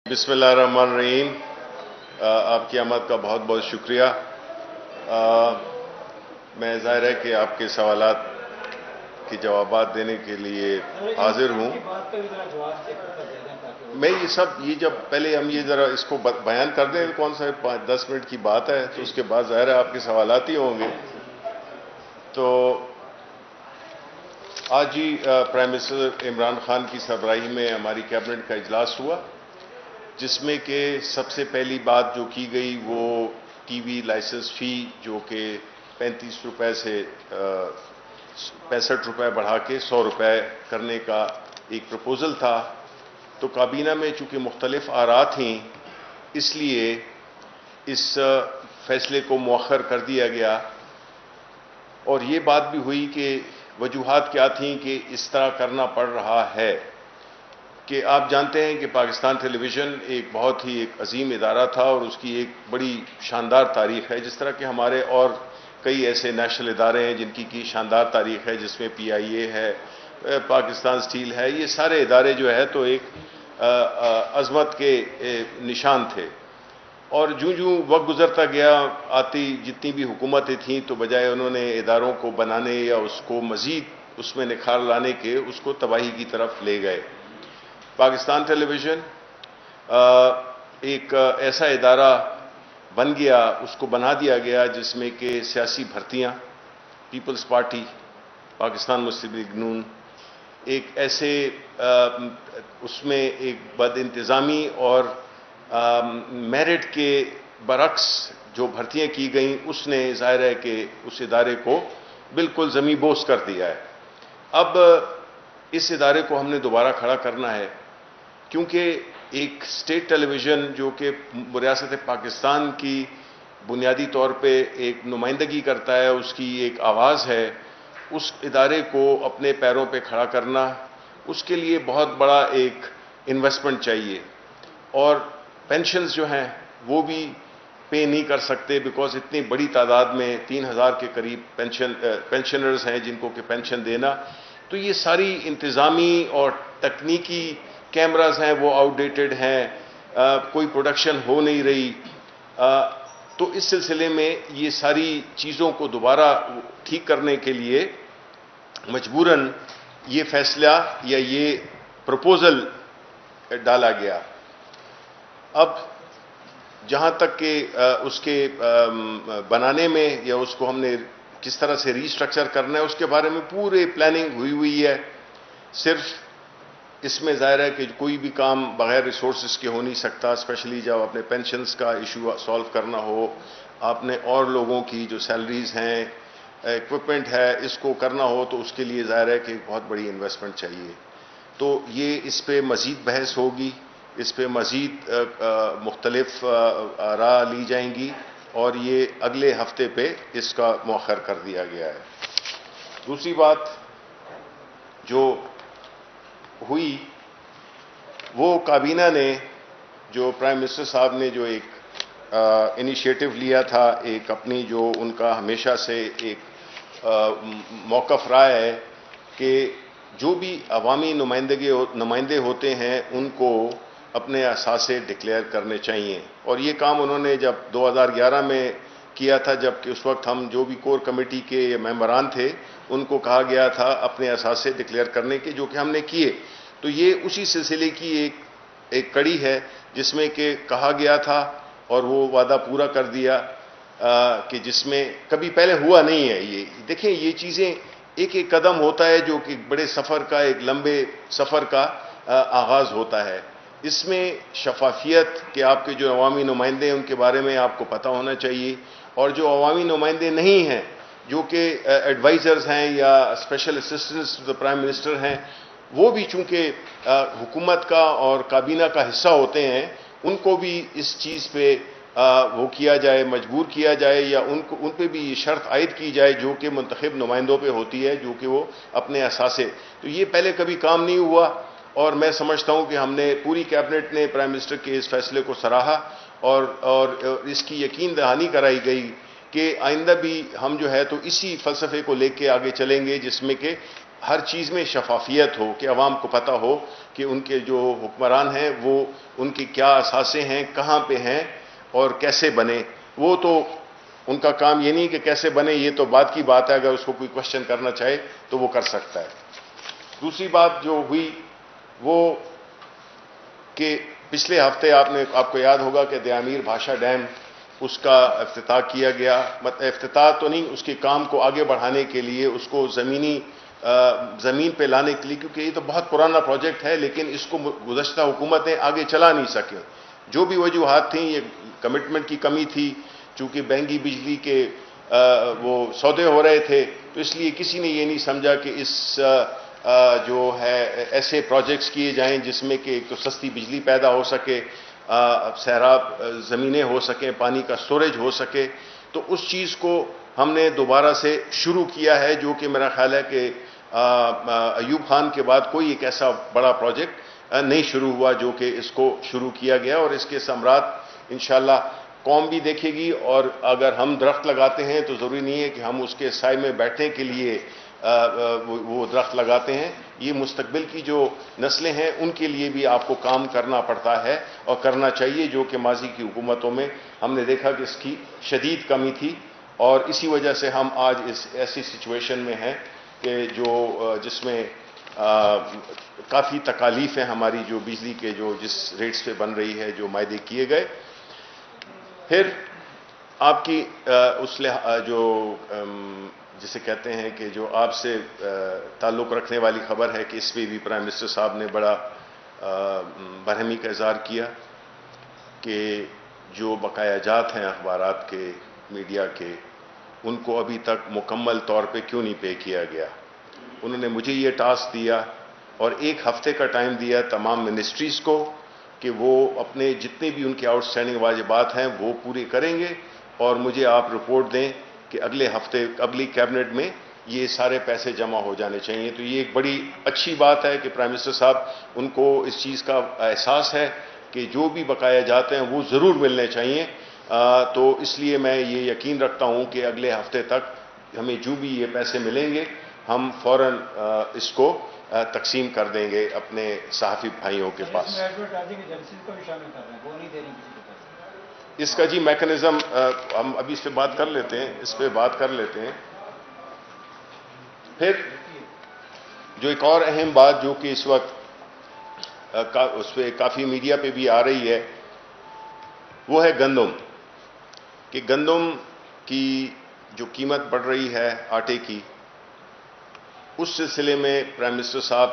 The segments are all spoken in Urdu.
بسم اللہ الرحمن الرحیم۔ آپ کی آمد کا بہت بہت شکریہ۔ میں ظاہر ہے کہ آپ کے سوالات کے جوابات دینے کے لیے حاضر ہوں۔ میں یہ جب پہلے ہم یہ ذرا اس کو بیان کر دیں، کون سا 10 منٹ کی بات ہے، تو اس کے بعد ظاہر ہے آپ کے سوالات ہی ہوں گے۔ تو آج ہی پرائم منسٹر عمران خان کی سربراہی میں ہماری کیبنٹ کا اجلاس ہوا، جس میں کہ سب سے پہلی بات جو کی گئی وہ ٹی وی لائسنس فی جو کہ 35 روپے سے 65 روپے بڑھا کے 100 روپے کرنے کا ایک پروپوزل تھا۔ تو کابینہ میں چونکہ مختلف آراء تھیں، اس لیے اس فیصلے کو مؤخر کر دیا گیا، اور یہ بات بھی ہوئی کہ وجوہات کیا تھیں کہ اس طرح کرنا پڑ رہا ہے۔ کہ آپ جانتے ہیں کہ پاکستان ٹیلی ویژن ایک بہت ہی ایک عظیم ادارہ تھا، اور اس کی ایک بڑی شاندار تاریخ ہے، جس طرح کہ ہمارے اور کئی ایسے نیشنل ادارے ہیں جن کی شاندار تاریخ ہے، جس میں پی آئی اے ہے، پاکستان سٹیل ہے۔ یہ سارے ادارے جو ہے تو ایک عظمت کے نشان تھے، اور جوں وقت گزرتا گیا، آتی جتنی بھی حکومتیں تھیں، تو بجائے انہوں نے اداروں کو بنانے یا اس کو مزید اس میں نکھار لانے کے، اس کو تباہی کی طرف لے گئے۔ پاکستان ٹیلی ویژن ایک ایسا ادارہ بن گیا، اس کو بنا دیا گیا جس میں کہ سیاسی بھرتیاں، پیپلز پارٹی، پاکستان مسلم لیگ نون، ایک ایسے اس میں ایک بد انتظامی اور میرٹ کے برعکس جو بھرتیاں کی گئیں، اس نے ظاہر ہے کہ اس ادارے کو بالکل زمیں بوس کر دیا ہے۔ اب اس ادارے کو ہم نے دوبارہ کھڑا کرنا ہے، کیونکہ ایک اسٹیٹ ٹیلی ویژن جو کہ ریاست پاکستان کی بنیادی طور پہ ایک نمائندگی کرتا ہے، اس کی ایک آواز ہے، اس ادارے کو اپنے پیروں پہ کھڑا کرنا، اس کے لیے بہت بڑا ایک انویسٹمنٹ چاہیے، اور پینشنز جو ہیں وہ بھی پے نہیں کر سکتے، بیکاز اتنی بڑی تعداد میں 3000 کے قریب پینشنرز ہیں جن کو کہ پینشن دینا، تو یہ ساری انتظامی اور تکنیکی کیمراز ہیں وہ آؤٹ ڈیٹڈ ہیں، کوئی پروڈکشن ہو نہیں رہی۔ تو اس سلسلے میں یہ ساری چیزوں کو دوبارہ ٹھیک کرنے کے لیے مجبوراً یہ فیصلہ یا یہ پروپوزل ڈالا گیا۔ اب جہاں تک کہ اس کے بنانے میں یا اس کو ہم نے کس طرح سے ری اسٹرکچر کرنا ہے، اس کے بارے میں پورے پلاننگ ہوئی ہے۔ صرف اس میں ظاہر ہے کہ کوئی بھی کام بغیر ریسورسز کے ہو نہیں سکتا، اسپیشلی جب اپنے پینشنز کا ایشو سالو کرنا ہو، آپ نے اور لوگوں کی جو سیلریز ہیں، ایکوپمنٹ ہے، اس کو کرنا ہو، تو اس کے لیے ظاہر ہے کہ بہت بڑی انویسٹمنٹ چاہیے۔ تو یہ اس پہ مزید بحث ہوگی، اس پہ مزید مختلف آراء لی جائیں گی، اور یہ اگلے ہفتے پہ اس کا مؤخر کر دیا گیا ہے۔ دوسری بات جو ہوئی وہ کابینہ نے جو پرائم منسٹر صاحب نے جو ایک انیشیٹو لیا تھا، ایک اپنی جو ان کا ہمیشہ سے ایک موقف رہا ہے کہ جو بھی عوامی نمائندے ہوتے ہیں ان کو اپنے اثاثے ڈکلیئر کرنے چاہیے، اور یہ کام انہوں نے جب 2011 میں کیا تھا، جب کہ اس وقت ہم جو بھی کور کمیٹی کے ممبران تھے ان کو کہا گیا تھا اپنے اثاثے ڈکلیئر کرنے کے، جو کہ ہم نے کیے۔ تو یہ اسی سلسلے کی ایک کڑی ہے جس میں کہ کہا گیا تھا اور وہ وعدہ پورا کر دیا، کہ جس میں کبھی پہلے ہوا نہیں ہے۔ یہ دیکھیں، یہ چیزیں ایک ایک قدم ہوتا ہے جو کہ بڑے سفر کا، ایک لمبے سفر کا آغاز ہوتا ہے۔ اس میں شفافیت کہ آپ کے جو عوامی نمائندے ہیں ان کے بارے میں آپ کو پتہ ہونا چاہیے، اور جو عوامی نمائندے نہیں ہیں، جو کہ ایڈوائزرز ہیں یا special assistants to the prime minister ہیں، وہ بھی چونکہ حکومت کا اور کابینہ کا حصہ ہوتے ہیں، ان کو بھی اس چیز پہ وہ کیا جائے، مجبور کیا جائے، یا ان پہ بھی یہ شرط عائد کی جائے جو کہ منتخب نمائندوں پہ ہوتی ہے، جو کہ وہ اپنے اثاثے۔ تو یہ پہلے کبھی کام نہیں ہوا، اور میں سمجھتا ہوں کہ ہم نے پوری کیبنٹ نے پرائم منسٹر کے اس فیصلے کو سراہا، اور اس کی یقین دہانی کرائی گئی کہ آئندہ بھی ہم جو ہے تو اسی فلسفے کو لے کے آگے چلیں گے، جس میں کہ ہر چیز میں شفافیت ہو, کہ عوام کو پتہ ہو کہ ان کے جو حکمران ہیں وہ ان کے کیا اثاثے ہیں, کہاں پہ ہیں اور کیسے بنے. وہ تو ان کا کام یہ نہیں کہ کیسے بنے, یہ تو بعد کی بات ہے, اگر اس کو کوئی کوشچن کرنا چاہے تو وہ کر سکتا ہے. دوسری بات جو ہوئی وہ کہ پچھلے ہفتے آپ کو یاد ہوگا کہ دیامیر بھاشا ڈیم, اس کا افتتاح کیا گیا. افتتاح تو نہیں, اس کے کام کو آگے بڑھانے کے لیے, اس کو زمین پہ لانے کے لیے, کیونکہ یہ تو بہت پرانا پروجیکٹ ہے لیکن اس کو گزشتہ حکومتیں آگے چلا نہیں سکیں. جو بھی وجوہات تھیں, یہ کمٹمنٹ کی کمی تھی, چونکہ مہنگی بجلی کے وہ سودے ہو رہے تھے, تو اس لیے کسی نے یہ نہیں سمجھا کہ اس جو ہے ایسے پروجیکٹس کیے جائیں جس میں کہ ایک تو سستی بجلی پیدا ہو سکے, سیراب زمینیں ہو سکیں, پانی کا اسٹوریج ہو سکے. تو اس چیز کو ہم نے دوبارہ سے شروع کیا ہے, جو کہ میرا خیال ہے کہ ایوب خان کے بعد کوئی ایک ایسا بڑا پروجیکٹ نہیں شروع ہوا جو کہ اس کو شروع کیا گیا. اور اس کے ثمرات انشاءاللہ قوم بھی دیکھے گی. اور اگر ہم درخت لگاتے ہیں تو ضروری نہیں ہے کہ ہم اس کے سائے میں بیٹھنے کے لیے وہ درخت لگاتے ہیں. یہ مستقبل کی جو نسلیں ہیں ان کے لیے بھی آپ کو کام کرنا پڑتا ہے اور کرنا چاہیے, جو کہ ماضی کی حکومتوں میں ہم نے دیکھا کہ اس کی شدید کمی تھی. اور اسی وجہ سے ہم آج اس ایسی سچویشن میں ہیں کہ جس میں کافی تکالیف ہیں ہماری, جو بجلی کے جس ریٹس پہ بن رہی ہے, جو معاہدے کیے گئے. پھر آپ کی جسے کہتے ہیں کہ جو آپ سے تعلق رکھنے والی خبر ہے کہ اس پہ بھی پرائم منسٹر صاحب نے بڑا برہمی کا اظہار کیا کہ جو بقایا جات ہیں اخبارات کے, میڈیا کے, ان کو ابھی تک مکمل طور پہ کیوں نہیں پے کیا گیا. انہوں نے مجھے یہ ٹاسک دیا اور 1 ہفتے کا ٹائم دیا تمام منسٹریز کو کہ وہ اپنے جتنے بھی ان کے آؤٹ اسٹینڈنگ واجبات ہیں وہ پورے کریں گے, اور مجھے آپ رپورٹ دیں کہ اگلے ہفتے اگلی کیبنٹ میں یہ سارے پیسے جمع ہو جانے چاہیے. تو یہ ایک بڑی اچھی بات ہے کہ پرائم منسٹر صاحب ان کو اس چیز کا احساس ہے کہ جو بھی بقایا جاتے ہیں وہ ضرور ملنے چاہیے. تو اس لیے میں یہ یقین رکھتا ہوں کہ اگلے ہفتے تک ہمیں جو بھی یہ پیسے ملیں گے ہم فوراً اس کو تقسیم کر دیں گے اپنے صحافی بھائیوں کے پاس. اس کا جی میکنزم ہم ابھی اس پہ بات کر لیتے ہیں. پھر جو ایک اور اہم بات جو کہ اس وقت اس پہ کافی میڈیا پہ بھی آ رہی ہے وہ ہے گندم, کہ گندم کی جو قیمت بڑھ رہی ہے آٹے کی, اس سلسلے میں پرائم منسٹر صاحب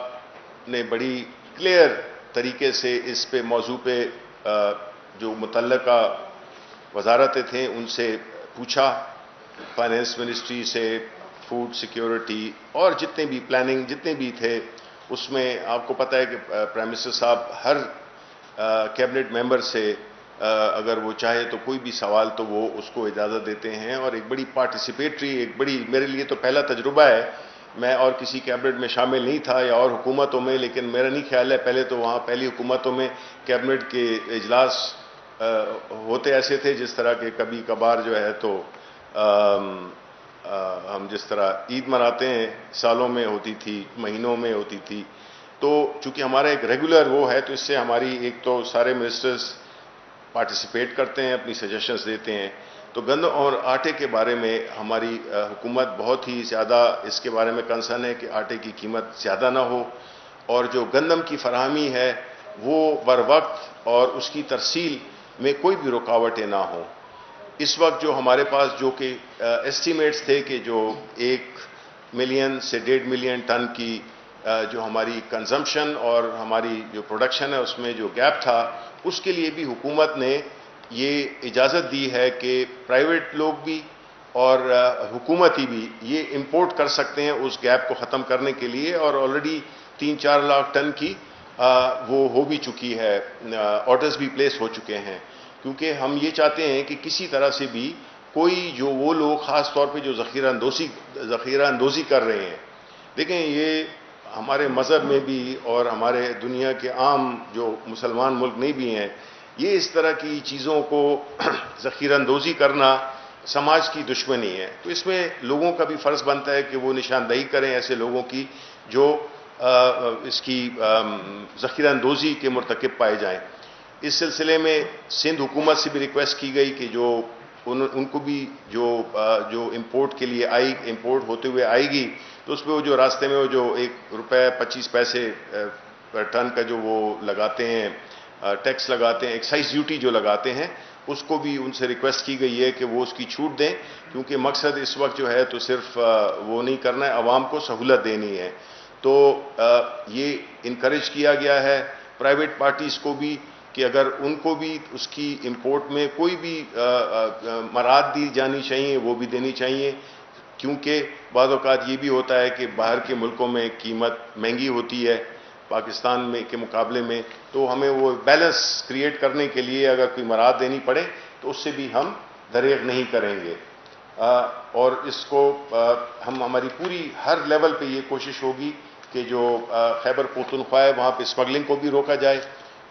نے بڑی کلیئر طریقے سے اس پہ موضوع پہ جو متعلقہ وزارتیں تھیں ان سے پوچھا, فائنینس منسٹری سے, فوڈ سیکیورٹی اور جتنے بھی پلاننگ جتنے بھی تھے. اس میں آپ کو پتہ ہے کہ پرائم منسٹر صاحب ہر کیبنٹ ممبر سے اگر وہ چاہے تو کوئی بھی سوال تو وہ اس کو اجازت دیتے ہیں, اور ایک بڑی پارٹیسپیٹری, ایک بڑی, میرے لیے تو پہلا تجربہ ہے, میں اور کسی کیبنٹ میں شامل نہیں تھا یا اور حکومتوں میں, لیکن میرا نہیں خیال ہے پہلے تو وہاں پہلی حکومتوں میں کیبنٹ کے اجلاس ہوتے ایسے تھے جس طرح کے کبھی کبھار جو ہے تو ہم جس طرح عید مناتے ہیں سالوں میں ہوتی تھی, مہینوں میں ہوتی تھی. تو چونکہ ہمارا ایک ریگولر وہ ہے تو اس سے ہماری ایک تو سارے منسٹرز پارٹیسپیٹ کرتے ہیں, اپنی سجیشنز دیتے ہیں. تو گندم اور آٹے کے بارے میں ہماری حکومت بہت ہی زیادہ اس کے بارے میں کنسرن ہے کہ آٹے کی قیمت زیادہ نہ ہو, اور جو گندم کی فراہمی ہے وہ بر وقت اور اس کی ترسیل میں کوئی بھی رکاوٹیں نہ ہوں. اس وقت جو ہمارے پاس جو کہ ایسٹیمیٹس تھے کہ جو 1 ملین سے 1.5 ملین ٹن کی جو ہماری کنزمپشن اور ہماری جو پروڈکشن ہے اس میں جو گیپ تھا, اس کے لیے بھی حکومت نے یہ اجازت دی ہے کہ پرائیویٹ لوگ بھی اور حکومتی بھی یہ امپورٹ کر سکتے ہیں اس گیپ کو ختم کرنے کے لیے. اور آلریڈی 3-4 لاکھ ٹن کی وہ ہو بھی چکی ہے, آرڈرز بھی پلیس ہو چکے ہیں, کیونکہ ہم یہ چاہتے ہیں کہ کسی طرح سے بھی کوئی جو وہ لوگ خاص طور پہ جو ذخیرہ اندوزی کر رہے ہیں, دیکھیں یہ ہمارے مذہب میں بھی اور ہمارے دنیا کے عام جو مسلمان ملک نہیں بھی ہیں, یہ اس طرح کی چیزوں کو ذخیرہ اندوزی کرنا سماج کی دشمنی ہے. تو اس میں لوگوں کا بھی فرض بنتا ہے کہ وہ نشاندہی کریں ایسے لوگوں کی جو اس کی ذخیرہ اندوزی کے مرتکب پائے جائیں۔ اس سلسلے میں سندھ حکومت سے بھی ریکویسٹ کی گئی کہ جو ان کو بھی جو امپورٹ کے لیے امپورٹ ہوتے ہوئے آئے گی تو اس پہ وہ جو راستے میں وہ جو ₹1.25 ٹن کا جو وہ لگاتے ہیں ٹیکس لگاتے ہیں، ایکسائز ڈیوٹی جو لگاتے ہیں، اس کو بھی ان سے ریکویسٹ کی گئی ہے کہ وہ اس کی چھوٹ دیں، کیونکہ مقصد اس وقت جو ہے تو صرف وہ نہیں کرنا ہے، عوام کو سہولت دینی ہے۔ تو یہ انکریج کیا گیا ہے پرائیویٹ پارٹیز کو بھی کہ اگر ان کو بھی اس کی امپورٹ میں کوئی بھی مراعات دی جانی چاہیے وہ بھی دینی چاہیے، کیونکہ بعض اوقات یہ بھی ہوتا ہے کہ باہر کے ملکوں میں قیمت مہنگی ہوتی ہے پاکستان میں کے مقابلے میں، تو ہمیں وہ بیلنس کریٹ کرنے کے لیے اگر کوئی مراعات دینی پڑے تو اس سے بھی ہم دریغ نہیں کریں گے، اور اس کو ہماری پوری ہر لیول پہ یہ کوشش ہوگی کہ جو خیبر پختونخوا ہے وہاں پہ اسمگلنگ کو بھی روکا جائے،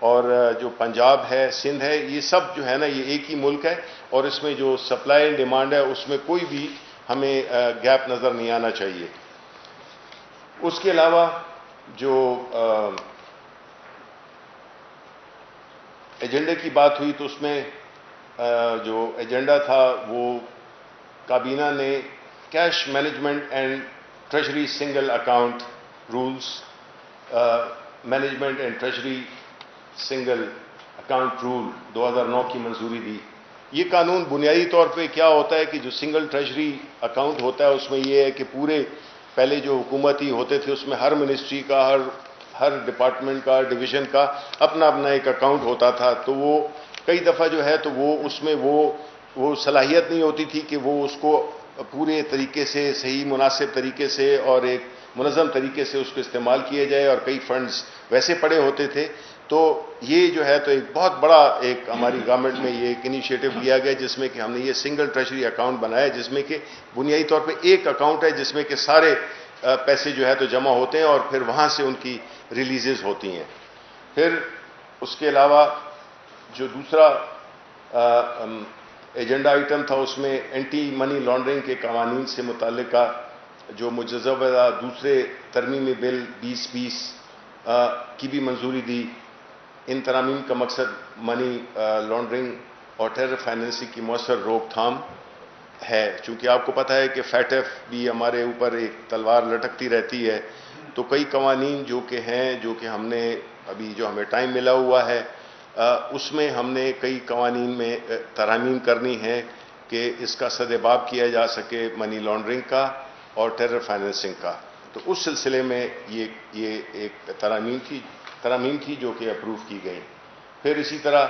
اور جو پنجاب ہے، سندھ ہے، یہ سب جو ہے نا یہ ایک ہی ملک ہے، اور اس میں جو سپلائی اینڈ ڈیمانڈ ہے اس میں کوئی بھی ہمیں گیپ نظر نہیں آنا چاہیے۔ اس کے علاوہ جو ایجنڈے کی بات ہوئی تو اس میں جو ایجنڈا تھا وہ کابینہ نے cash management and treasury single account rules, management and treasury single account rule 2009 کی منظوری دی۔ یہ قانون بنیادی طور پہ کیا ہوتا ہے کہ جو سنگل ٹریجری اکاؤنٹ ہوتا ہے اس میں یہ ہے کہ پورے پہلے جو حکومتی ہوتے تھے اس میں ہر منسٹری کا ہر ڈپارٹمنٹ کا ڈویژن کا اپنا ایک اکاؤنٹ ہوتا تھا، تو وہ کئی دفعہ جو ہے تو وہ اس میں وہ صلاحیت نہیں ہوتی تھی کہ وہ اس کو پورے طریقے سے صحیح مناسب طریقے سے اور ایک منظم طریقے سے اس کو استعمال کیا جائے، اور کئی فنڈز ویسے پڑے ہوتے تھے۔ تو یہ جو ہے تو ایک بہت بڑا ایک ہماری گورنمنٹ میں یہ ایک انیشیٹو لیا گیا جس میں کہ ہم نے یہ سنگل ٹریجری اکاؤنٹ بنایا، جس میں کہ بنیادی طور پہ ایک اکاؤنٹ ہے جس میں کہ سارے پیسے جو ہے تو جمع ہوتے ہیں اور پھر وہاں سے ان کی ریلیزز ہوتی ہیں۔ پھر اس کے علاوہ جو دوسرا ایجنڈا آئٹم تھا اس میں اینٹی منی لانڈرنگ کے قوانین سے متعلقہ جو مجوزہ دوسرے ترمیمی بل 2020 کی بھی منظوری دی۔ ان ترامیم کا مقصد منی لانڈرنگ اور ٹیرر فائنینسنگ کی مؤثر روک تھام ہے، چونکہ آپ کو پتہ ہے کہ فیٹف بھی ہمارے اوپر ایک تلوار لٹکتی رہتی ہے، تو کئی قوانین جو کہ ہم نے ابھی جو ہمیں ٹائم ملا ہوا ہے اس میں ہم نے کئی قوانین میں ترامیم کرنی ہے کہ اس کا سدباب کیا جا سکے منی لانڈرنگ کا اور ٹیرر فائنینسنگ کا، تو اس سلسلے میں یہ ایک ترامیم تھی جو کہ اپروو کی گئی۔ پھر اسی طرح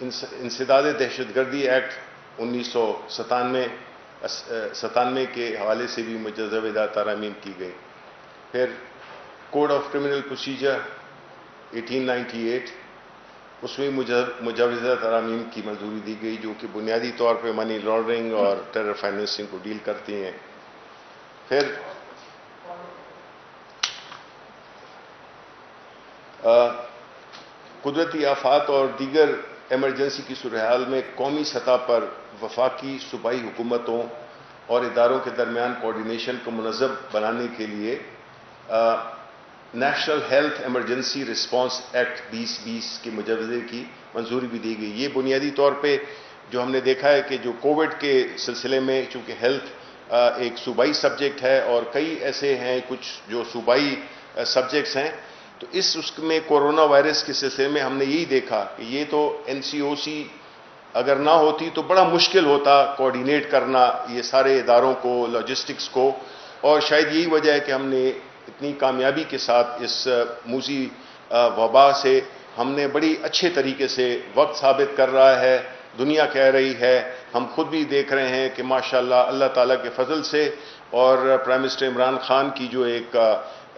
انسداد دہشت گردی ایکٹ 1997 کے حوالے سے بھی مجوزہ ترامیم کی گئی۔ پھر کوڈ آف کرمنل پروسیجر 1898 اس میں مجوزہ ترامیم کی منظوری دی گئی جو کہ بنیادی طور پہ منی لانڈرنگ اور ٹیرر فائنینسنگ کو ڈیل کرتی ہیں۔ پھر قدرتی آفات اور دیگر ایمرجنسی کی صورتحال میں قومی سطح پر وفاقی صوبائی حکومتوں اور اداروں کے درمیان کوارڈینیشن کو منظم بنانے کے لیے national health emergency response act 2020 کے مجوزے کی منظوری بھی دی گئی۔ یہ بنیادی طور پہ جو ہم نے دیکھا ہے کہ جو کووڈ کے سلسلے میں چونکہ ہیلتھ ایک صوبائی سبجیکٹ ہے اور کئی ایسے ہیں کچھ جو صوبائی سبجیکٹس ہیں، تو اس میں کورونا وائرس کے سلسلے میں ہم نے یہی دیکھا کہ یہ تو NCOC اگر نہ ہوتی تو بڑا مشکل ہوتا کوارڈینیٹ کرنا یہ سارے اداروں کو، لاجسٹکس کو، اور شاید یہی وجہ ہے کہ ہم نے اتنی کامیابی کے ساتھ اس موذی وبا سے ہم نے بڑی اچھے طریقے سے وقت ثابت کر رہا ہے، دنیا کہہ رہی ہے، ہم خود بھی دیکھ رہے ہیں کہ ماشاءاللہ اللہ تعالیٰ کے فضل سے اور پرائم منسٹر عمران خان کی جو ایک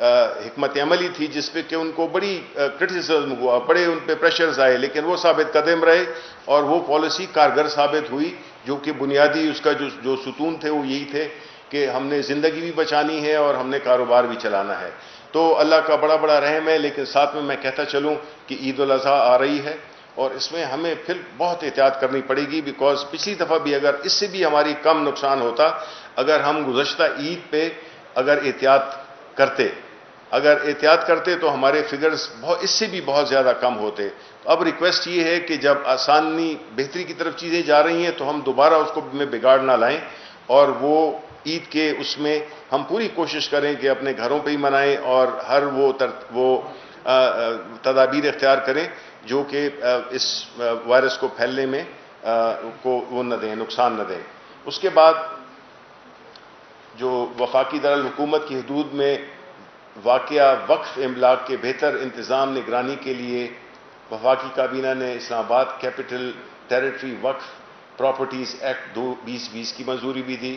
حکمت عملی تھی جس پہ کہ ان کو بڑی کرٹیسزم ہوا، بڑے ان پہ پریشرز آئے، لیکن وہ ثابت قدم رہے اور وہ پالیسی کارگر ثابت ہوئی جو کہ بنیادی اس کا جو ستون تھے وہ یہی تھے کہ ہم نے زندگی بھی بچانی ہے اور ہم نے کاروبار بھی چلانا ہے۔ تو اللہ کا بڑا بڑا رحم ہے، لیکن ساتھ میں کہتا چلوں کہ عید الاضحیٰ آ رہی ہے اور اس میں ہمیں پھر بہت احتیاط کرنی پڑے گی، بیکاز پچھلی دفعہ بھی اگر اس سے بھی ہماری کم نقصان ہوتا اگر ہم گزشتہ عید پہ اگر احتیاط کرتے، اگر احتیاط کرتے تو ہمارے فگرز اس سے بھی بہت زیادہ کم ہوتے. تو اب ریکویسٹ یہ ہے کہ جب آسانی بہتری کی طرف چیزیں جا رہی ہیں تو ہم دوبارہ اس کو میں بگاڑ نہ لائیں، اور وہ عید کے اس میں ہم پوری کوشش کریں کہ اپنے گھروں پہ ہی منائیں، اور ہر وہ تدابیر اختیار کریں جو کہ اس وائرس کو پھیلنے میں وہ نہ دیں، نقصان نہ دیں. اس کے بعد جو وفاقی دارالحکومت کی حدود میں واقعہ وقف املاک کے بہتر انتظام نگرانی کے لیے وفاقی کابینہ نے اسلام آباد کیپٹل ٹیریٹری وقف پراپرٹیز ایکٹ 2020 کی منظوری بھی دی.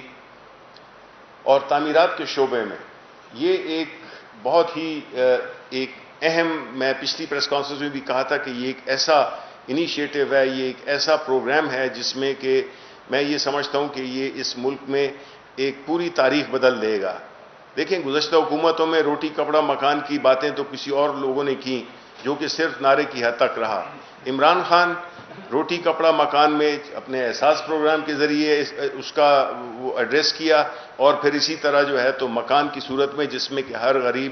اور تعمیرات کے شعبے میں یہ ایک بہت ہی ایک اہم، میں پچھلی پریس کانفرنس میں بھی کہا تھا کہ یہ ایک ایسا انیشیٹو ہے، یہ ایک ایسا پروگرام ہے جس میں کہ میں یہ سمجھتا ہوں کہ یہ اس ملک میں ایک پوری تاریخ بدل دے گا. دیکھیں گزشتہ حکومتوں میں روٹی کپڑا مکان کی باتیں تو کسی اور لوگوں نے کی جو کہ صرف نعرے کی حد تک رہا. عمران خان روٹی کپڑا مکان میں اپنے احساس پروگرام کے ذریعے اس کا وہ ایڈریس کیا، اور پھر اسی طرح جو ہے تو مکان کی صورت میں جس میں کہ ہر غریب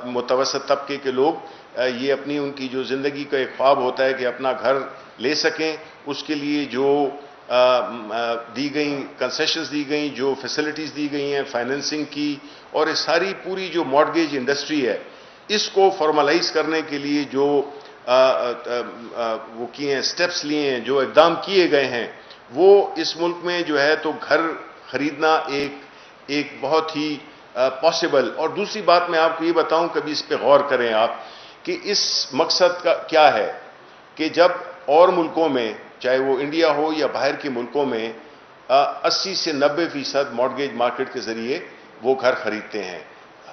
متوسط طبقے کے لوگ یہ اپنی ان کی جو زندگی کا ایک خواب ہوتا ہے کہ اپنا گھر لے سکیں، اس کے لیے جو دی گئیں کنسیشنز دی گئیں، جو فیسلٹیز دی گئی ہیں فائنینسنگ کی، اور یہ ساری پوری جو مارگیج انڈسٹری ہے اس کو فارملائز کرنے کے لیے جو وہ کیے ہیں، سٹیپس لیے ہیں، جو اقدام کیے گئے ہیں، وہ اس ملک میں جو ہے تو گھر خریدنا ایک بہت ہی پاسبل. اور دوسری بات میں آپ کو یہ بتاؤں، کبھی اس پہ غور کریں آپ کہ اس مقصد کا کیا ہے کہ جب اور ملکوں میں چاہے وہ انڈیا ہو یا باہر کے ملکوں میں 80 سے 90% مارگیج مارکیٹ کے ذریعے وہ گھر خریدتے ہیں.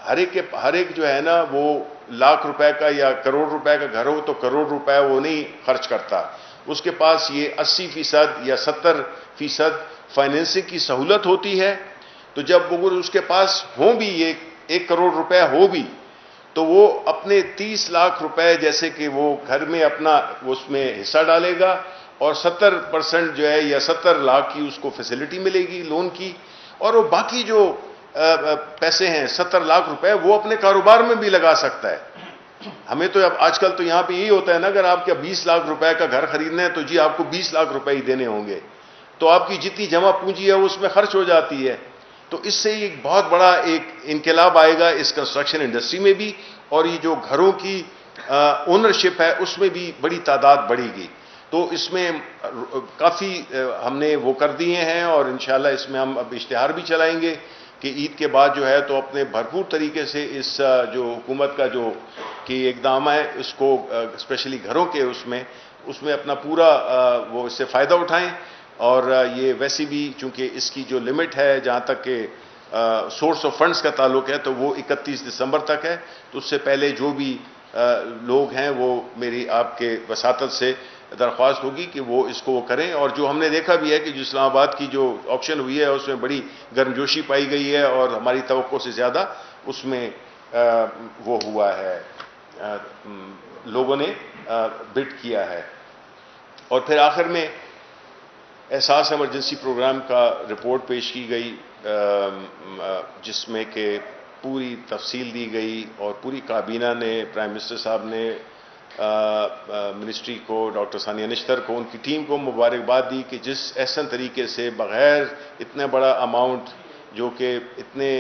ہر ایک جو ہے نا وہ لاکھ روپے کا یا کروڑ روپے کا گھر ہو تو کروڑ روپے وہ نہیں خرچ کرتا، اس کے پاس یہ 80% یا 70% فائنینسنگ کی سہولت ہوتی ہے. تو جب وہ اس کے پاس ہوں بھی یہ 1 کروڑ روپے ہو بھی تو وہ اپنے 30 لاکھ روپے جیسے کہ وہ گھر میں اپنا اس میں حصہ ڈالے گا، اور 70% جو ہے یا 70 لاکھ کی اس کو فیسلٹی ملے گی لون کی، اور وہ باقی جو پیسے ہیں 70 لاکھ روپے وہ اپنے کاروبار میں بھی لگا سکتا ہے. ہمیں تو اب آج کل تو یہاں پہ یہی ہوتا ہے نا، اگر آپ کا 20 لاکھ روپے کا گھر خریدنا ہے تو جی آپ کو 20 لاکھ روپے ہی دینے ہوں گے، تو آپ کی جتنی جمع پونجی ہے اس میں خرچ ہو جاتی ہے. تو اس سے ایک بہت بڑا ایک انقلاب آئے گا اس کنسٹرکشن انڈسٹری میں بھی، اور یہ جو گھروں کی اونرشپ ہے اس میں بھی بڑی تعداد بڑھے گی. تو اس میں کافی ہم نے وہ کر دیے ہیں، اور انشاءاللہ اس میں ہم اب اشتہار بھی چلائیں گے کہ عید کے بعد جو ہے تو اپنے بھرپور طریقے سے اس جو حکومت کا جو کہ اقدام ہے اس کو اسپیشلی گھروں کے اس میں اپنا پورا وہ اس سے فائدہ اٹھائیں. اور یہ ویسے بھی چونکہ اس کی جو لمٹ ہے جہاں تک کہ سورس آف فنڈز کا تعلق ہے تو وہ 31 دسمبر تک ہے، تو اس سے پہلے جو بھی لوگ ہیں وہ میری آپ کے وساطت سے درخواست ہوگی کہ وہ اس کو وہ کریں. اور جو ہم نے دیکھا بھی ہے کہ جو اسلام آباد کی جو آکشن ہوئی ہے اس میں بڑی گرمجوشی پائی گئی ہے، اور ہماری توقع سے زیادہ اس میں وہ ہوا ہے، لوگوں نے بڈ کیا ہے. اور پھر آخر میں احساس ایمرجنسی پروگرام کا رپورٹ پیش کی گئی جس میں کہ پوری تفصیل دی گئی، اور پوری کابینہ نے، پرائم منسٹر صاحب نے منسٹری کو، ڈاکٹر ثانیہ نشتر کو، ان کی ٹیم کو مبارکباد دی کہ جس احسن طریقے سے بغیر اتنا بڑا اماؤنٹ جو کہ اتنے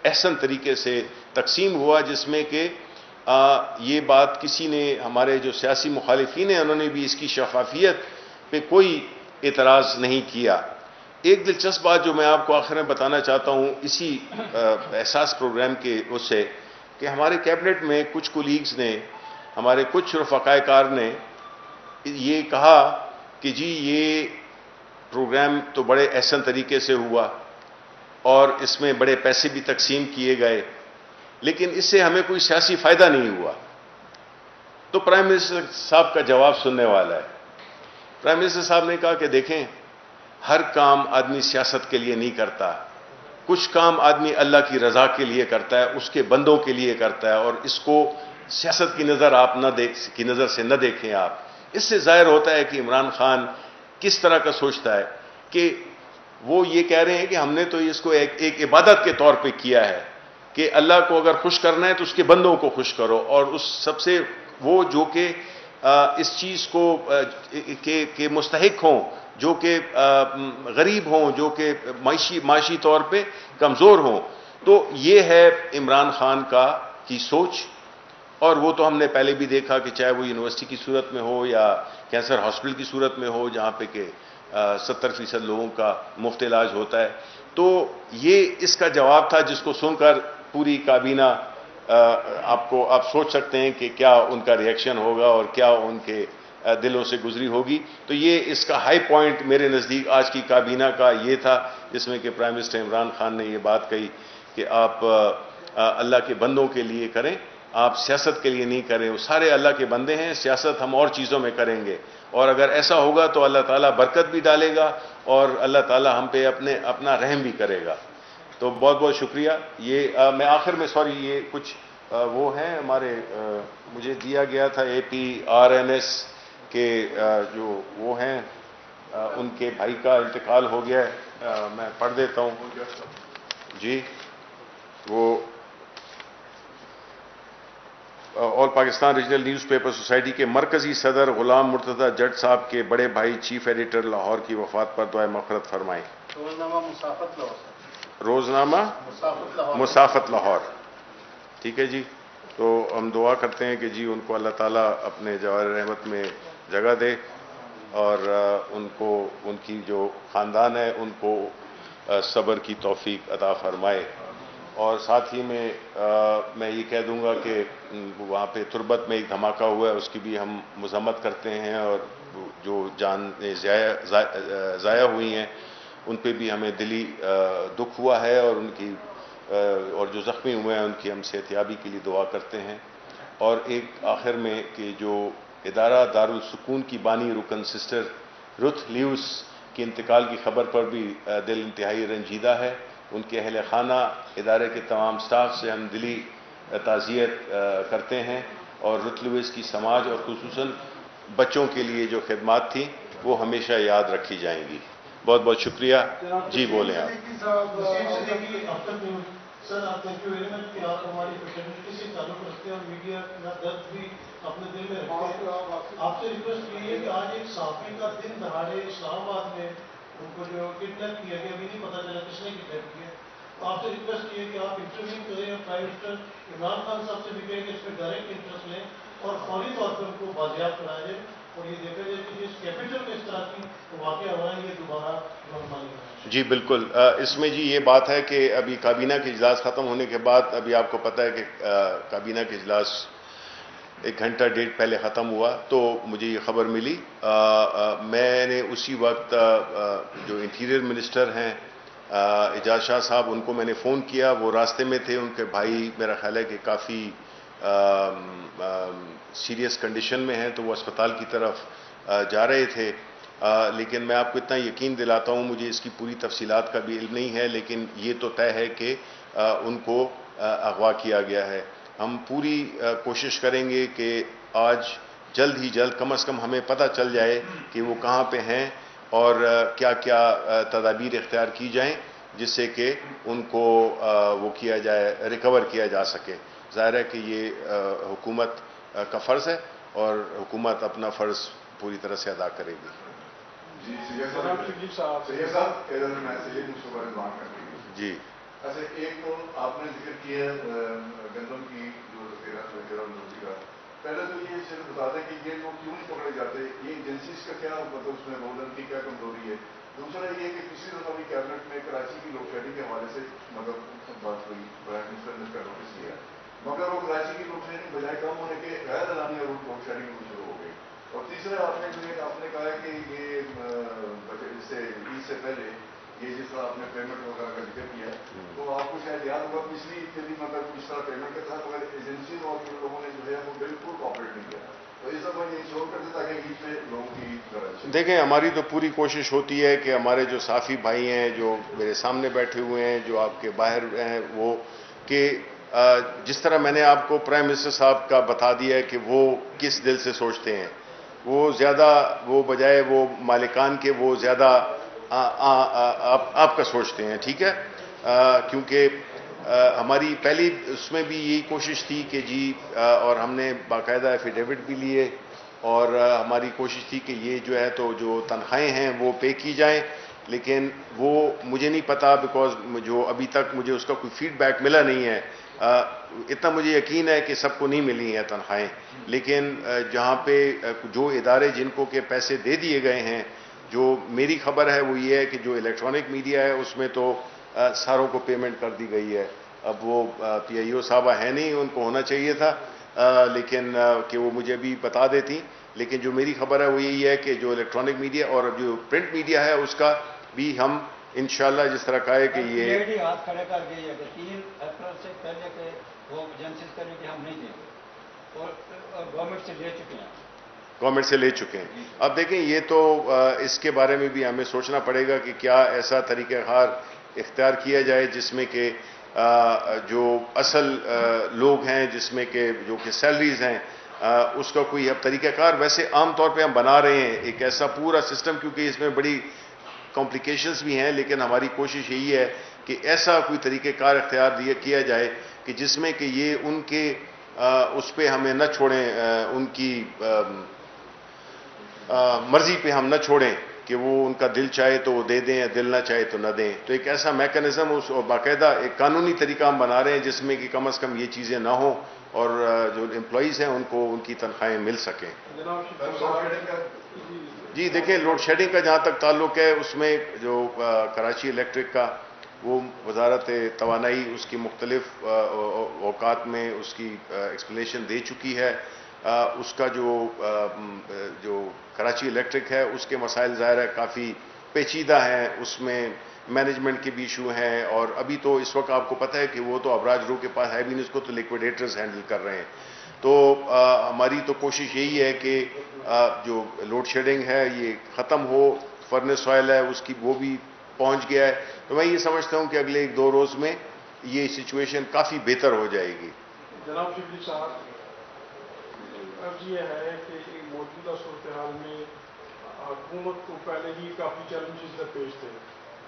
احسن طریقے سے تقسیم ہوا، جس میں کہ یہ بات کسی نے، ہمارے جو سیاسی مخالفین ہیں انہوں نے بھی اس کی شفافیت پہ کوئی اعتراض نہیں کیا. ایک دلچسپ بات جو میں آپ کو آخر میں بتانا چاہتا ہوں اسی احساس پروگرام کے اس سے، کہ ہمارے کیبنٹ میں کچھ کولیگز نے، ہمارے کچھ رفقائے کار نے یہ کہا کہ جی یہ پروگرام تو بڑے احسن طریقے سے ہوا اور اس میں بڑے پیسے بھی تقسیم کیے گئے، لیکن اس سے ہمیں کوئی سیاسی فائدہ نہیں ہوا. تو پرائم منسٹر صاحب کا جواب سننے والا ہے. پرائم منسٹر صاحب نے کہا کہ دیکھیں، ہر کام آدمی سیاست کے لیے نہیں کرتا، کچھ کام آدمی اللہ کی رضا کے لیے کرتا ہے، اس کے بندوں کے لیے کرتا ہے، اور اس کو سیاست کی نظر سے نہ دیکھیں آپ. اس سے ظاہر ہوتا ہے کہ عمران خان کس طرح کا سوچتا ہے کہ وہ یہ کہہ رہے ہیں کہ ہم نے تو اس کو ایک عبادت کے طور پہ کیا ہے، کہ اللہ کو اگر خوش کرنا ہے تو اس کے بندوں کو خوش کرو، اور اس سب سے وہ جو کہ اس چیز کو کہ مستحق ہوں، جو کہ غریب ہوں، جو کہ معاشی طور پہ کمزور ہوں. تو یہ ہے عمران خان کی سوچ. اور وہ تو ہم نے پہلے بھی دیکھا کہ چاہے وہ یونیورسٹی کی صورت میں ہو یا کینسر ہاسپٹل کی صورت میں ہو، جہاں پہ کہ 70% لوگوں کا مفت علاج ہوتا ہے. تو یہ اس کا جواب تھا جس کو سن کر پوری کابینہ آپ سوچ سکتے ہیں کہ کیا ان کا ریئیکشن ہوگا اور کیا ان کے دلوں سے گزری ہوگی. تو یہ اس کا ہائی پوائنٹ میرے نزدیک آج کی کابینہ کا یہ تھا، جس میں کہ پرائم منسٹر عمران خان نے یہ بات کہی کہ آپ اللہ کے بندوں کے لیے کریں، آپ سیاست کے لیے نہیں کریں. وہ سارے اللہ کے بندے ہیں، سیاست ہم اور چیزوں میں کریں گے، اور اگر ایسا ہوگا تو اللہ تعالیٰ برکت بھی ڈالے گا اور اللہ تعالیٰ ہم پہ اپنا رحم بھی کرے گا. تو بہت بہت شکریہ. یہ میں آخر میں یہ کچھ وہ ہیں ہمارے مجھے دیا گیا تھا APRNS کے جو وہ ہیں ان کے بھائی کا انتقال ہو گیا ہے، میں پڑھ دیتا ہوں. جی، وہ all Pakistan regional newspaper society کے مرکزی صدر غلام مرتضی جٹ صاحب کے بڑے بھائی چیف ایڈیٹر لاہور کی وفات پر دعائے مغفرت فرمائیں. روزنامہ مسافت لاہور. ٹھیک ہے جی. تو ہم دعا کرتے ہیں کہ جی ان کو اللہ تعالیٰ اپنے جواہر رحمت میں جگہ دے، اور ان کی جو خاندان ہے ان کو صبر کی توفیق عطا فرمائے. اور ساتھ ہی میں یہ کہہ دوں گا کہ وہاں پہ تربت میں ایک دھماکہ ہوا ہے، اس کی بھی ہم مذمت کرتے ہیں، اور جو جانیں ضائع ہوئی ہیں ان پہ بھی ہمیں دلی دکھ ہوا ہے، اور جو زخمی ہوئے ہیں ان کی ہم صحتیابی کے لیے دعا کرتے ہیں. اور ایک آخر میں کہ جو ادارہ دارالسکون کی بانی رکن سسٹر رتھ لیوس کے انتقال کی خبر پر بھی دل انتہائی رنجیدہ ہے. ان کے اہل خانہ، ادارے کے تمام سٹاف سے ہم دلی تعزیت کرتے ہیں، اور رتھ لیوس کی سماج اور خصوصاً بچوں کے لیے جو خدمات تھیں وہ ہمیشہ یاد رکھی جائیں گی. بہت بہت شکریہ. جی بولیں آپ. سر آپ تھینک یو ویری مچ کہ آپ ہماری فیٹرنیٹی سے تعلق رکھتے ہیں اور میڈیا کا درد بھی اپنے دل میں رکھتے ہیں. آپ سے ریکویسٹ کی ہے کہ آج ایک صحافی کا دن دہاڑے اسلام آباد میں ان کو جو کڈنیپ کیا گیا، ابھی نہیں پتا چلا کس نے کڈنیپ کیا. تو آپ سے ریکویسٹ کی ہے کہ آپ انٹرویو کریں اور پرائم منسٹر عمران خان صاحب سے بھی کہیں کہ اس میں ڈائریکٹ انٹرسٹ لیں اور فوری طور پر ان کو بازیاب کرایا جائے، اور یہ دیکھا جائے کہ جس کیپٹل میں اس طرح کی واقعہ ہو رہا ہے یہ دوبارہ نارمل ہے. جی بالکل. اس میں جی یہ بات ہے کہ ابھی کابینہ کے اجلاس ختم ہونے کے بعد، ابھی آپ کو پتہ ہے کہ کابینہ کے اجلاس 1 گھنٹہ ڈیڑھ پہلے ختم ہوا، تو مجھے یہ خبر ملی. میں نے اسی وقت جو انٹیریئر منسٹر ہیں اعجاز شاہ صاحب، ان کو میں نے فون کیا. وہ راستے میں تھے، ان کے بھائی میرا خیال ہے کہ کافی سیریس کنڈیشن میں ہیں، تو وہ اسپتال کی طرف جا رہے تھے. لیکن میں آپ کو اتنا یقین دلاتا ہوں، مجھے اس کی پوری تفصیلات کا بھی علم نہیں ہے، لیکن یہ تو طے ہے کہ ان کو اغوا کیا گیا ہے. ہم پوری کوشش کریں گے کہ آج جلد ہی جلد کم از کم ہمیں پتہ چل جائے کہ وہ کہاں پہ ہیں اور کیا کیا تدابیر اختیار کی جائیں جس سے کہ ان کو وہ کیا جائے، ریکور کیا جا سکے. ظاہر ہے کہ یہ حکومت کا فرض ہے اور حکومت اپنا فرض پوری طرح سے ادا کرے گی. جی سید صاحب جی اچھا، ایک تو آپ نے ذکر کیا گندم کی جو کا، پہلے تو یہ صرف بتا دیں کہ یہ لوگ کیوں نہیں پکڑے جاتے، یہ ایجنسیز کا کیا مطلب اس میں رول کی کیا کمزوری ہے. دوسرا یہ کہ کسی دفعہ بھی کیبنٹ میں کراچی کی لوڈ شیڈنگ کے حوالے سے مطلب بات ہوئی، پرائم منسٹر نے اس کا نوٹس لیا، مگر وہ کراچی کی لوڈ شیڈنگ بجائے کم ہونے کے غیر اعلانیہ لوڈ شیڈنگ شروع ہو گئی. اور تیسرا آپ نے کہا ہے کہ یہ اس سے عید سے پہلے یہ جس طرح آپ نے پیمنٹ وغیرہ کا ذکر کیا ہے، تو آپ کو شاید یاد ہوگا پچھلی عید بھی مطلب اس طرح پیمنٹ کے تھا، مگر ایجنسی اور ان لوگوں نے جو ہے وہ بالکل کوآپریٹ نہیں کیا. تو اس دفعہ یہ انشور کر دیتا کہ عید پہ لوگوں کی طرح. دیکھیں، ہماری تو پوری کوشش ہوتی ہے کہ ہمارے جو صحافی بھائی ہیں جو میرے سامنے بیٹھے ہوئے ہیں، جو آپ کے باہر ہیں، وہ کہ جس طرح میں نے آپ کو پرائم منسٹر صاحب کا بتا دیا ہے کہ وہ کس دل سے سوچتے ہیں، وہ بجائے وہ مالکان کے وہ زیادہ آپ کا سوچتے ہیں. ٹھیک ہے، کیونکہ ہماری پہلی اس میں بھی یہی کوشش تھی کہ جی اور ہم نے باقاعدہ ایفیڈیوٹ بھی لیے اور ہماری کوشش تھی کہ یہ جو ہے تو جو تنخواہیں ہیں وہ پے کی جائیں، لیکن وہ مجھے نہیں پتا بیکاز جو ابھی تک مجھے اس کا کوئی فیڈ بیک ملا نہیں ہے. اتنا مجھے یقین ہے کہ سب کو نہیں ملی ہیں تنخواہیں، لیکن جہاں پہ جو ادارے جن کو کہ پیسے دے دیے گئے ہیں، جو میری خبر ہے وہ یہ ہے کہ جو الیکٹرانک میڈیا ہے اس میں تو ساروں کو پیمنٹ کر دی گئی ہے. اب وہ پی آئی او صاحبہ ہیں نہیں، ان کو ہونا چاہیے تھا لیکن کہ وہ مجھے بھی بتا دیتی، لیکن جو میری خبر ہے وہ یہی ہے کہ جو الیکٹرانک میڈیا اور جو پرنٹ میڈیا ہے اس کا بھی ہم انشاءاللہ جس طرح کہا ہے کہ یہ ہاتھ کھڑے کر گئی ہے کہ 3 اپریل سے پہلے کہ وہ ایجنسیز کریں کہ ہم نہیں دیں گے اور گورنمنٹ سے لے چکے ہیں. گورنمنٹ سے لے چکے ہیں. اب دیکھیں یہ تو اس کے بارے میں بھی ہمیں سوچنا پڑے گا کہ کیا ایسا طریقہ کار اختیار کیا جائے جس میں کہ جو اصل لوگ ہیں، جس میں کہ جو کہ سیلریز ہیں، اس کا کوئی اب طریقہ کار ویسے عام طور پہ ہم بنا رہے ہیں ایک ایسا پورا سسٹم، کیونکہ اس میں بڑی کمپلیکیشنز بھی ہیں، لیکن ہماری کوشش یہی ہے کہ ایسا کوئی طریقہ کار اختیار کیا جائے کہ جس میں کہ یہ ان کے اس پہ ہمیں نہ چھوڑیں، ان کی مرضی پہ ہم نہ چھوڑیں کہ وہ ان کا دل چاہے تو وہ دے دیں یا دل نہ چاہے تو نہ دیں. تو ایک ایسا میکانزم اور باقاعدہ ایک قانونی طریقہ ہم بنا رہے ہیں جس میں کہ کم از کم یہ چیزیں نہ ہوں اور جو امپلائیز ہیں ان کو ان کی تنخواہیں مل سکیں. جی دیکھیں، لوڈ شیڈنگ کا جہاں تک تعلق ہے اس میں جو کراچی الیکٹرک کا وہ وزارت توانائی اس کی مختلف اوقات میں اس کی ایکسپلینیشن دے چکی ہے. اس کا جو کراچی الیکٹرک ہے اس کے مسائل ظاہر ہے کافی پیچیدہ ہیں، اس میں مینجمنٹ کے بھی ایشو ہیں، اور ابھی تو اس وقت آپ کو پتہ ہے کہ وہ تو ابراج رو کے پاس ہے بھی نہیں، اس کو تو لیکویڈیٹرز ہینڈل کر رہے ہیں. تو ہماری تو کوشش یہی ہے کہ جو لوڈ شیڈنگ ہے یہ ختم ہو. فرنس آئل ہے اس کی وہ بھی پہنچ گیا ہے، تو میں یہ سمجھتا ہوں کہ اگلے 1-2 روز میں یہ سچویشن کافی بہتر ہو جائے گی. جناب شبلی صاحب، عرض یہ ہے کہ موجودہ صورتحال میں حکومت کو پہلے ہی کافی چیلنجز درپیش تھے.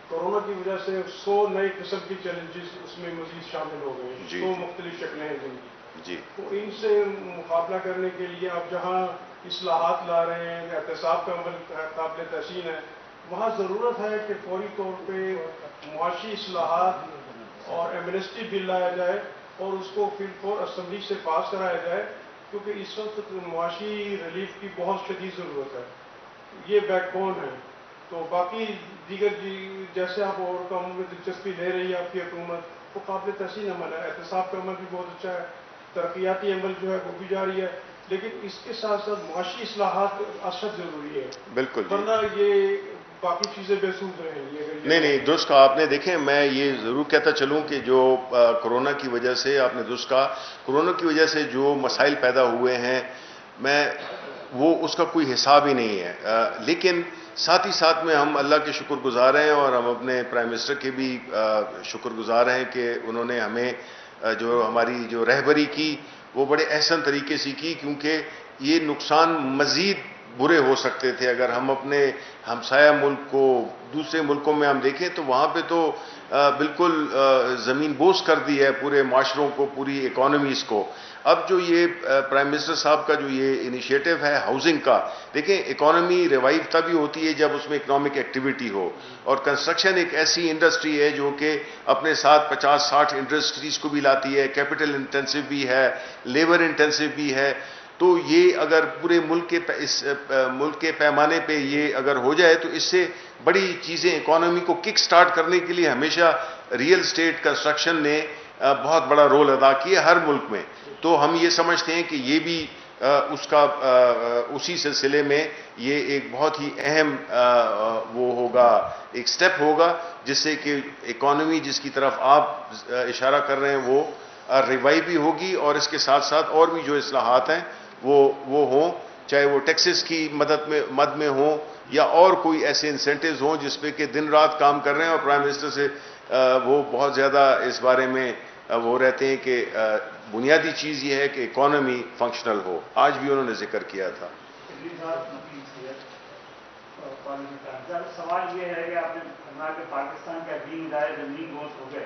کورونا کی وجہ سے 100 نئے قسم کے چیلنجز اس میں مزید شامل ہو گئے. 100 مختلف شکلیں ہیں جن کی. تو ان سے مقابلہ کرنے کے لیے آپ جہاں اصلاحات لا رہے ہیں، احتساب کا عمل قابل تحسین ہے، وہاں ضرورت ہے کہ فوری طور پہ معاشی اصلاحات اور ایمنسٹی بل لایا جائے اور اس کو فی الفور اسمبلی سے پاس کرایا جائے، کیونکہ اس وقت معاشی ریلیف کی بہت شدید ضرورت ہے. یہ بیک بون ہے. تو باقی دیگر جیسے آپ اور کاموں میں دلچسپی لے رہی ہے آپ کی حکومت، وہ قابل تحسین عمل ہے. احتساب کا عمل بھی بہت اچھا ہے، ترقیاتی عمل جو ہے وہ بھی جاری ہے، لیکن اس کے ساتھ ساتھ معاشی اصلاحات اشد ضروری ہے. بالکل، ورنہ یہ باقی چیزیں بے سود رہیں گی. نہیں درست کہا آپ نے. دیکھیں میں یہ ضرور کہتا چلوں کہ جو کورونا کی وجہ سے، آپ نے درست کہا، کورونا کی وجہ سے جو مسائل پیدا ہوئے ہیں وہ اس کا کوئی حساب ہی نہیں ہے، لیکن ساتھ ہی ساتھ میں ہم اللہ کے شکر گزار ہیں اور ہم اپنے پرائم منسٹر کے بھی شکر گزار ہیں کہ انہوں نے ہمیں جو ہماری جو رہبری کی وہ بڑے احسن طریقے سے کی، کیونکہ یہ نقصان مزید برے ہو سکتے تھے اگر ہم اپنے ہمسایہ ملک کو، دوسرے ملکوں میں ہم دیکھیں تو وہاں پہ تو بالکل زمین بوس کر دی ہے پورے معاشروں کو، پوری اکانومیز کو. اب جو یہ پرائم منسٹر صاحب کا جو یہ انیشیٹو ہے ہاؤسنگ کا، دیکھیں اکانومی ریوائیو تبھی ہوتی ہے جب اس میں اکنامک ایکٹیویٹی ہو، اور کنسٹرکشن ایک ایسی انڈسٹری ہے جو کہ اپنے ساتھ 50-60 انڈسٹریز کو بھی لاتی ہے، کیپٹل انٹینسو بھی ہے، لیبر انٹینسو بھی ہے. تو یہ اگر پورے ملک کے پیمانے پہ یہ اگر ہو جائے تو اس سے بڑی چیزیں اکانومی کو کک سٹارٹ کرنے کے لیے ہمیشہ ریئل اسٹیٹ کنسٹرکشن نے بہت بڑا رول ادا کیا ہر ملک میں. تو ہم یہ سمجھتے ہیں کہ یہ بھی اسی سلسلے میں یہ ایک بہت ہی اہم وہ ہوگا، ایک سٹیپ ہوگا جس سے کہ اکانومی جس کی طرف آپ اشارہ کر رہے ہیں وہ ریوائیو بھی ہوگی، اور اس کے ساتھ ساتھ اور بھی جو اصلاحات ہیں وہ ہوں، چاہے وہ ٹیکسز کی مد میں ہوں یا اور کوئی ایسے انسینٹیوز ہوں جس پہ کہ دن رات کام کر رہے ہیں. اور پرائم منسٹر سے وہ بہت زیادہ اس بارے میں وہ رہتے ہیں کہ بنیادی چیز یہ ہے کہ اکانومی فنکشنل ہو. آج بھی انہوں نے ذکر کیا تھا. سوال یہ ہے کہ آپ نے فرمایا کہ پاکستان کے 18 ادارے زمین گوش ہو گئے،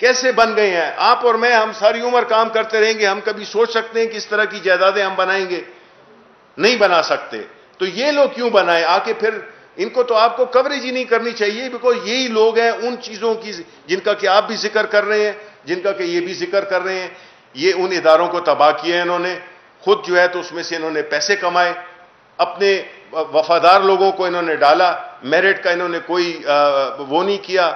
کیسے بن گئے ہیں. آپ اور میں ہم ساری عمر کام کرتے رہیں گے, ہم کبھی سوچ سکتے ہیں کہ اس طرح کی جائیدادیں ہم بنائیں گے؟ نہیں بنا سکتے. تو یہ لوگ کیوں بنائے آ کے؟ پھر ان کو تو آپ کو کوریج ہی نہیں کرنی چاہیے, بیکاز یہی لوگ ہیں ان چیزوں کی جن کا کہ آپ بھی ذکر کر رہے ہیں, جن کا کہ یہ بھی ذکر کر رہے ہیں. یہ ان اداروں کو تباہ کیا انہوں نے, خود جو ہے تو اس میں سے انہوں نے پیسے کمائے, اپنے وفادار لوگوں کو انہوں نے ڈالا, میرٹ کا انہوں نے کوئی وہ نہیں کیا,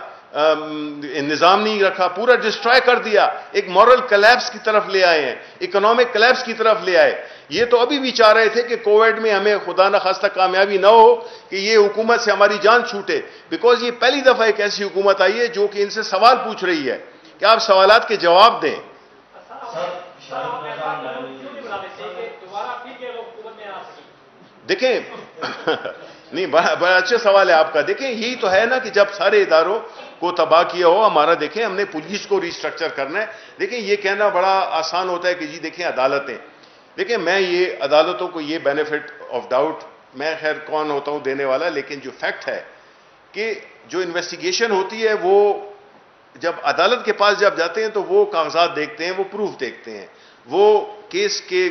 نظام نہیں رکھا, پورا ڈسٹرائے کر دیا. ایک مورل کلیپس کی طرف لے آئے ہیں, اکنامک کلیپس کی طرف لے آئے. یہ تو ابھی بھی چاہ رہے تھے کہ کووڈ میں ہمیں خدا نخواستہ کامیابی نہ ہو, کہ یہ حکومت سے ہماری جان چھوٹے, بیکاز یہ پہلی دفعہ ایک ایسی حکومت آئی ہے جو کہ ان سے سوال پوچھ رہی ہے کہ آپ سوالات کے جواب دیں. دیکھیں نہیں, بڑا اچھا سوال ہے آپ کا. دیکھیں یہی تو ہے نا کہ جب سارے اداروں کو تباہ کیا ہو ہمارا, دیکھیں ہم نے پولیس کو ریسٹرکچر کرنا ہے. دیکھیں یہ کہنا بڑا آسان ہوتا ہے کہ جی دیکھیں عدالتیں, دیکھیں میں یہ عدالتوں کو یہ بینیفٹ آف ڈاؤٹ, میں خیر کون ہوتا ہوں دینے والا, لیکن جو فیکٹ ہے کہ جو انویسٹیگیشن ہوتی ہے وہ جب عدالت کے پاس جب جاتے ہیں تو وہ کاغذات دیکھتے ہیں, وہ پروف دیکھتے ہیں, وہ کیس کے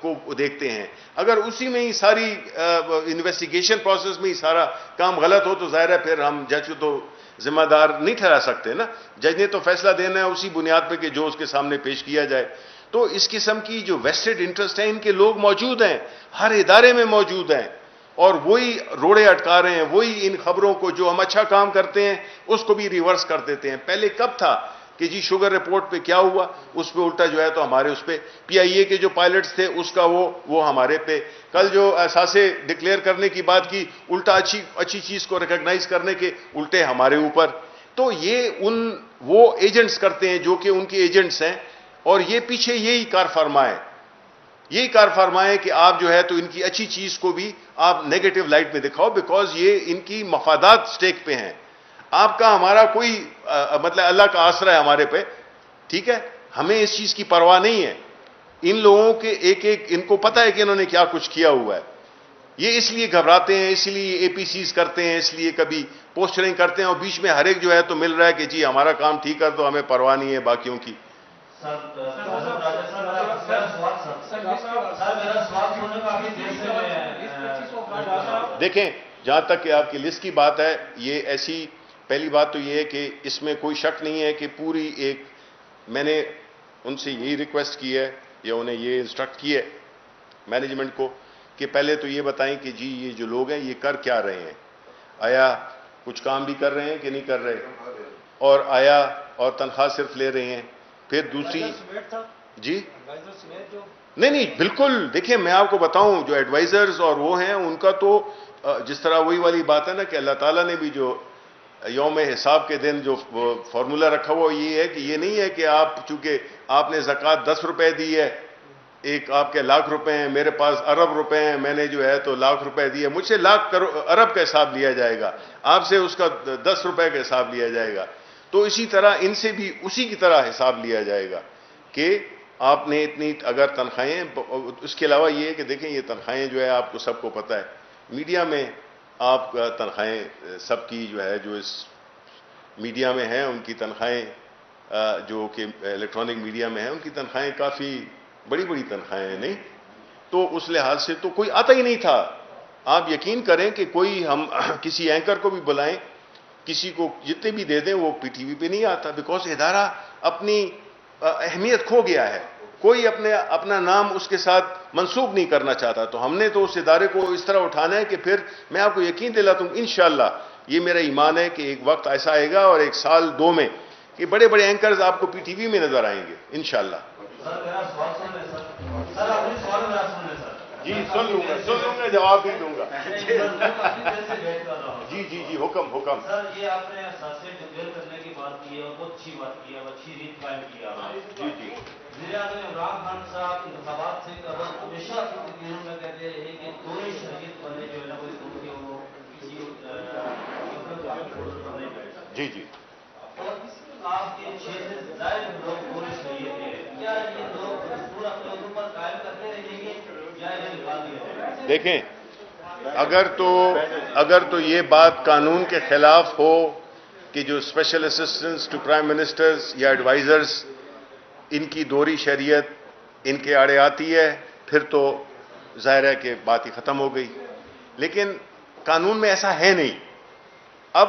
کو دیکھتے ہیں. اگر اسی میں ہی ساری انویسٹیگیشن پروسیس میں ہی سارا کام غلط ہو تو ظاہر ہے پھر ہم جج کو تو ذمہ دار نہیں ٹھہرا سکتے نا. جج نے تو فیصلہ دینا ہے اسی بنیاد پہ کہ جو اس کے سامنے پیش کیا جائے. تو اس قسم کی جو ویسٹڈ انٹرسٹ ہیں ان کے لوگ موجود ہیں, ہر ادارے میں موجود ہیں, اور وہی روڑے اٹکا رہے ہیں, وہی ان خبروں کو جو ہم اچھا کام کرتے ہیں اس کو بھی ریورس کر دیتے ہیں. پہلے کب تھا کہ جی شوگر رپورٹ پہ کیا ہوا, اس پہ الٹا جو ہے تو ہمارے اس پہ پی آئی اے کے جو پائلٹس تھے اس کا وہ ہمارے پہ, کل جو احساسے ڈکلیئر کرنے کی بات کی الٹا اچھی چیز کو ریکگنائز کرنے کے الٹے ہمارے اوپر. تو یہ وہ ایجنٹس کرتے ہیں جو کہ ان کے ایجنٹس ہیں, اور یہ پیچھے یہی کار فرما ہے کہ آپ جو ہے تو ان کی اچھی چیز کو بھی آپ نیگیٹو لائٹ میں دکھاؤ, بیکاز یہ ان کی مفادات سٹیک پہ ہیں. آپ کا ہمارا کوئی مطلب اللہ کا آسرا ہے ہمارے پہ, ٹھیک ہے, ہمیں اس چیز کی پرواہ نہیں ہے. ان لوگوں کے ایک ان کو پتا ہے کہ انہوں نے کیا کچھ کیا ہوا ہے. یہ اس لیے گھبراتے ہیں, اس لیے اے پی سیز کرتے ہیں, اس لیے کبھی پوسٹرنگ کرتے ہیں, اور بیچ میں ہر ایک جو ہے تو مل رہا ہے کہ جی ہمارا کام ٹھیک کر دو, ہمیں پرواہ نہیں ہے باقیوں کی. دیکھیں جہاں تک کہ آپ کی لسٹ کی بات ہے, یہ ایسی پہلی بات تو یہ ہے کہ اس میں کوئی شک نہیں ہے کہ پوری ایک, میں نے ان سے یہی ریکویسٹ کی ہے یا انہیں یہ انسٹرکٹ کی ہے مینجمنٹ کو کہ پہلے تو یہ بتائیں کہ جی یہ جو لوگ ہیں یہ کر کیا رہے ہیں, آیا کچھ کام بھی کر رہے ہیں کہ نہیں کر رہے, اور آیا اور تنخواہ صرف لے رہے ہیں. پھر دوسری جی نہیں بالکل, دیکھیں میں آپ کو بتاؤں جو ایڈوائزرز اور وہ ہیں ان کا تو جس طرح وہی والی بات ہے نا کہ اللہ تعالیٰ نے بھی جو یوم حساب کے دن جو فارمولہ رکھا ہوا یہ ہے کہ یہ نہیں ہے کہ آپ چونکہ آپ نے زکوٰۃ 10 روپے دی ہے, ایک آپ کے لاکھ روپے ہیں, میرے پاس ارب روپے ہیں, میں نے جو ہے تو لاکھ روپے دیے, مجھ سے ارب کا حساب لیا جائے گا, آپ سے اس کا 10 روپے کا حساب لیا جائے گا. تو اسی طرح ان سے بھی اسی کی طرح حساب لیا جائے گا کہ آپ نے اتنی اگر تنخواہیں. اس کے علاوہ یہ ہے کہ دیکھیں یہ تنخواہیں جو ہے آپ کو سب کو پتہ ہے, میڈیا میں آپ تنخواہیں سب کی جو ہے جو اس میڈیا میں ہیں ان کی تنخواہیں جو کہ الیکٹرانک میڈیا میں ہیں ان کی تنخواہیں کافی بڑی بڑی تنخواہیں ہیں. نہیں تو اس لحاظ سے تو کوئی آتا ہی نہیں تھا. آپ یقین کریں کہ کوئی ہم کسی اینکر کو بھی بلائیں, کسی کو جتنے بھی دے دیں وہ پی ٹی وی پہ نہیں آتا, بیکاز ادارہ اپنی اہمیت کھو گیا ہے, کوئی اپنا نام اس کے ساتھ منسوب نہیں کرنا چاہتا. تو ہم نے تو اس ادارے کو اس طرح اٹھانا ہے کہ پھر میں آپ کو یقین دلاتا ہوں انشاءاللہ یہ میرا ایمان ہے کہ ایک وقت ایسا آئے گا اور ایک سال دو میں کہ بڑے بڑے اینکرز آپ کو پی ٹی وی میں نظر آئیں گے انشاءاللہ. جی سن لوں گا جواب بھی دوں گا. جی حکم. سر یہ آپ نے احساسے ڈکلیئر کرنے کی بات کی ہے اور بہت اچھی بات کی ہے, اچھی ریت قائم کی ہے. جی وزیر اعظم عمران خان صاحب انتخابات سے قبل ہمیشہ اپنی تقریروں میں کہتے ہیں کہ دونوں شہید بنے جو ہے نا وہ کسی جی اور آپ کے 6 سے زائد لوگ پورے شہید ہیں, کیا یہ لوگ دستور اپنے لوگوں پر قائم کرتے رہیں گے یا انہیں نکال دیا جائے گا؟ دیکھیں اگر تو یہ بات قانون کے خلاف ہو کہ جو special assistants to prime ministers یا ایڈوائزرز ان کی دوہری شریعت ان کے آڑے آتی ہے پھر تو ظاہر ہے کہ بات ہی ختم ہو گئی. لیکن قانون میں ایسا ہے نہیں. اب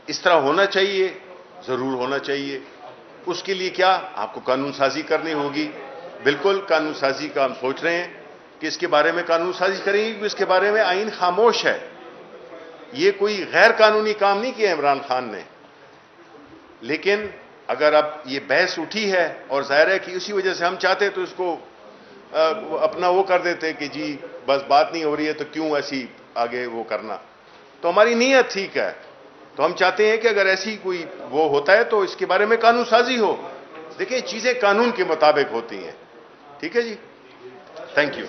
اس طرح ہونا چاہیے, ضرور ہونا چاہیے. اس کے لیے کیا آپ کو قانون سازی کرنی ہوگی. بالکل قانون سازی کا ہم سوچ رہے ہیں کہ اس کے بارے میں قانون سازی کریں گے, کیونکہ اس کے بارے میں آئین خاموش ہے. یہ کوئی غیر قانونی کام نہیں کیا عمران خان نے. لیکن اگر اب یہ بحث اٹھی ہے اور ظاہر ہے کہ اسی وجہ سے ہم چاہتے تو اس کو اپنا وہ کر دیتے کہ جی بس بات نہیں ہو رہی ہے تو کیوں ایسی آگے وہ کرنا. تو ہماری نیت ٹھیک ہے, تو ہم چاہتے ہیں کہ اگر ایسی کوئی وہ ہوتا ہے تو اس کے بارے میں قانون سازی ہو. دیکھیں چیزیں قانون کے مطابق ہوتی ہیں. ٹھیک ہے جی, تھینک یو.